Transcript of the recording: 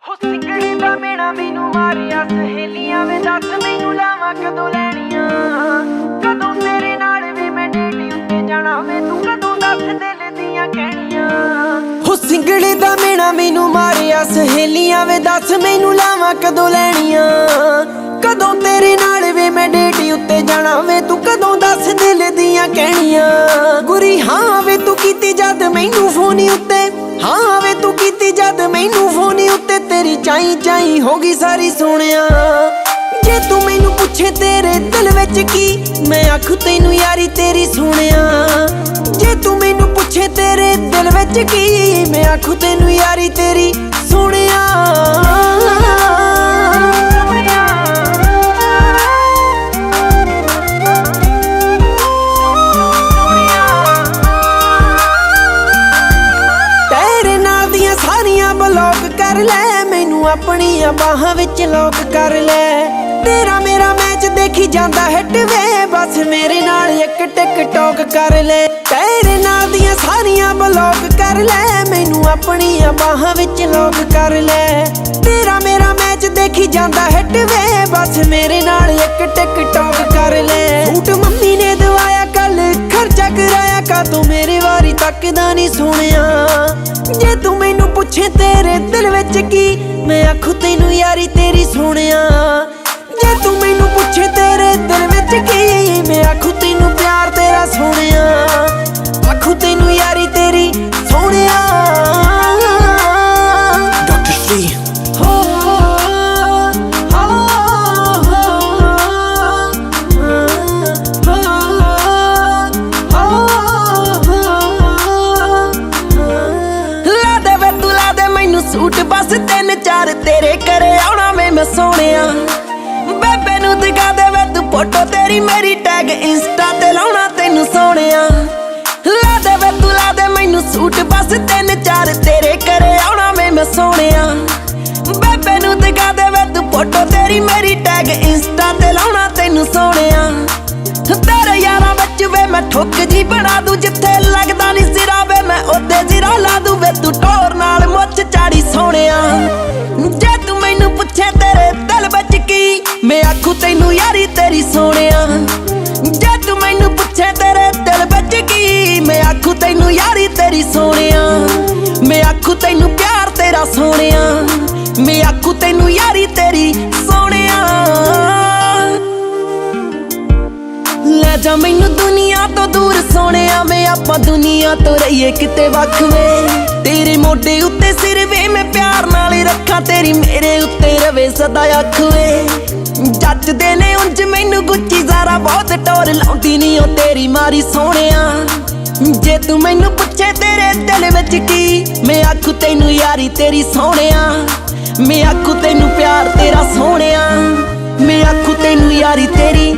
हो सिंगड़ी दा मेरा मैनू मारिया सहेलियां वे दस मैनू लावां कदों लैणियां कदों तेरे नाल वे मैं डेटी उत्ते जाना वे तू कदों दस दिल दियां कहणियां हो सिंगड़ी दा मेरा मैनू मारिया सहेलियां वे दस मैनू लावां कदों लैणियां कदों तेरे नाल वे मैं डेटी उत्ते जाना वे तू कदों दस दिल दियां कहणियां गुरी हाँ वे तू कीती जद मैनू फोन उत्ते हाँ वे तू कीती जद मैनू फोन उत्ते तेरी चाई चाई होगी सारी सोनिया जे तू मैनू पुछे तेरे दिल विच की मैं आखू तैनू यारी तेरी सोनिया जे तू मैनू पुछे तेरे दिल विच की मैं आखू तैनू यारी तेरी सोनिया ब्लॉक कर ले मैनू अपनियां बाहां विच लॉक कर ले तेरा मेरा मैच देखी जांदा हिट वे बस मेरे नाल एक टिकटॉक कर ले तेरे नाल दियां सारियां ब्लॉक कर ले मैनू अपनियां बाहां विच लॉक कर ले तेरा मेरा मैच देखी जांदा हिट वे बस मेरे नाल एक टिकटॉक कर ले सूट मम्मी ने दवाया कल खर्चा कराया का तू मेरे वारी तकदा नहीं सुनिया जे तू मैनू पुछे तेरे दिल विच की मैं आखू तैनू यारी तेरी सोनिया जे तू मैनू पुछे तेरे दिल विच की मैं आखू तैनू प्यार तेरा सोनिया आखू तैनू यारी तेरी सोनिया डॉक्टर श्री हो सूट बस तीन चार तेरे करे आना वे मैं सोनिया बेबे नू दिखा दे वे तू फोटो तेरी मेरी टैग इंस्टा ते लाउणा तैनू सोनिया ला दे वे तू ला दे मैनू सूट बस तीन चार तेरे करे आना वे मैं सोनिया बेबे नू दिखा दे वे तू फोटो तेरी मेरी टैग इंस्टा ते लाउणा तैनू सोनिया तेरे यारां विच वे मैं ठुक जी बना दूं जिथे लगदा नहीं सिरा वे मैं ओते जिरा ला दूं वे तू टोर नाल मुੱਛ चाड़ी सोनिया जे तू मैनू पुछे तेरे दिल विच की मैं आखू तैनू यारी तेरी सोनिया जे तू मैनू पुछे तेरे दिल विच की मैं आखू तैनू यारी तेरी सोनिया मैं आखू तैनू प्यार तेरा सोनिया मैं आखू तैनू यारी तेरी सोनिया ले जा मैनू दुनिया तो दूर सोनिया मैं आपां दुनिया तो रहीए किते वख वे तेरे मोढे उत्ते सिर वे मैं प्यार नाल रखा तेरी मेरे उत्ते रवे सदा अख वे जचदे ने उंज मैनू गुच्ची ज़ारा बहुत टोर लाउंदी नी ओ तेरी मारी सोनिया जे तू मैनू पुछे तेरे दिल विच की मैं आखू तैनू यारी तेरी सोनिया मैं आखू तैनू प्यार तेरा सोनिया मैं आखू तैनू यारी तेरी